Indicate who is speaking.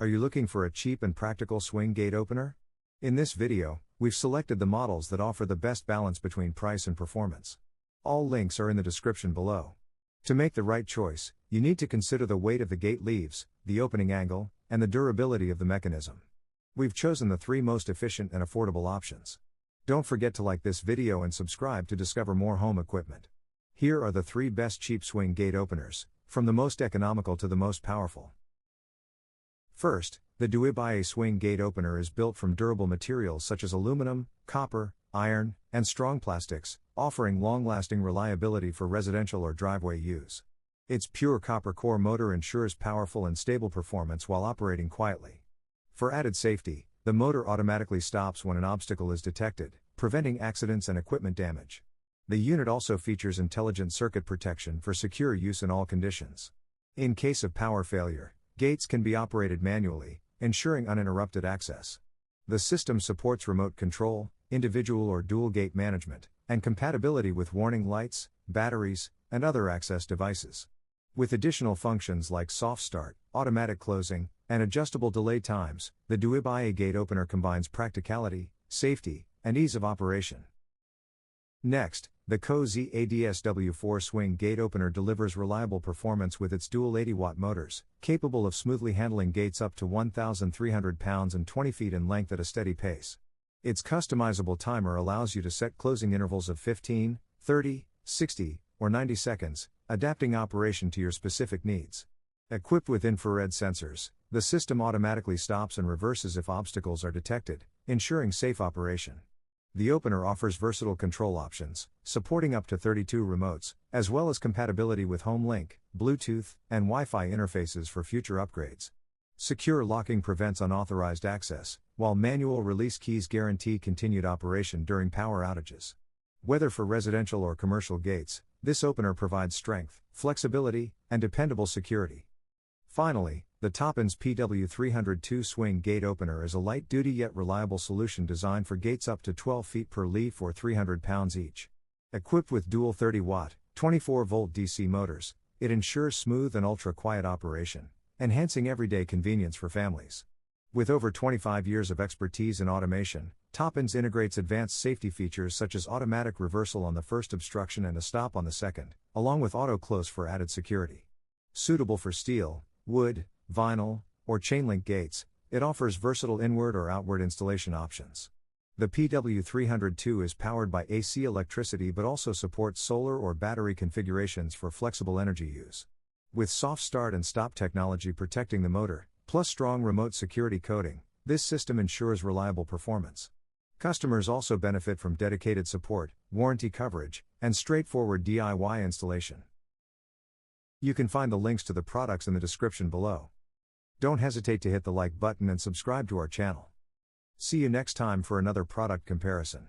Speaker 1: Are you looking for a cheap and practical swing gate opener? In this video, we've selected the models that offer the best balance between price and performance. All links are in the description below. To make the right choice, you need to consider the weight of the gate leaves, the opening angle, and the durability of the mechanism. We've chosen the 3 most efficient and affordable options. Don't forget to like this video and subscribe to discover more home equipment. Here are the 3 best cheap swing gate openers, from the most economical to the most powerful. First, the DUIBAII swing gate opener is built from durable materials such as aluminum, copper, iron, and strong plastics, offering long-lasting reliability for residential or driveway use. Its pure copper core motor ensures powerful and stable performance while operating quietly. For added safety, the motor automatically stops when an obstacle is detected, preventing accidents and equipment damage. The unit also features intelligent circuit protection for secure use in all conditions. In case of power failure, gates can be operated manually, ensuring uninterrupted access. The system supports remote control, individual or dual gate management, and compatibility with warning lights, batteries, and other access devices. With additional functions like soft start, automatic closing, and adjustable delay times, the DUIBAII gate opener combines practicality, safety, and ease of operation. Next, the ZADSW4 swing gate opener delivers reliable performance with its dual 80-watt motors, capable of smoothly handling gates up to 1,300 pounds and 20 feet in length at a steady pace. Its customizable timer allows you to set closing intervals of 15, 30, 60, or 90 seconds, adapting operation to your specific needs. Equipped with infrared sensors, the system automatically stops and reverses if obstacles are detected, ensuring safe operation. The opener offers versatile control options, supporting up to 32 remotes, as well as compatibility with Home Link, Bluetooth, and Wi-Fi interfaces for future upgrades. Secure locking prevents unauthorized access, while manual release keys guarantee continued operation during power outages. Whether for residential or commercial gates, this opener provides strength, flexibility, and dependable security. Finally, the TOPENS PW302 swing gate opener is a light-duty yet reliable solution designed for gates up to 12 feet per leaf or 300 pounds each. Equipped with dual 30-watt, 24-volt DC motors, it ensures smooth and ultra-quiet operation, enhancing everyday convenience for families. With over 25 years of expertise in automation, TOPENS integrates advanced safety features such as automatic reversal on the first obstruction and a stop on the second, along with auto-close for added security. Suitable for steel, wood, vinyl, or chain-link gates, it offers versatile inward or outward installation options. The PW302 is powered by AC electricity but also supports solar or battery configurations for flexible energy use. With soft start and stop technology protecting the motor, plus strong remote security coding, this system ensures reliable performance. Customers also benefit from dedicated support, warranty coverage, and straightforward DIY installation. You can find the links to the products in the description below. Don't hesitate to hit the like button and subscribe to our channel. See you next time for another product comparison.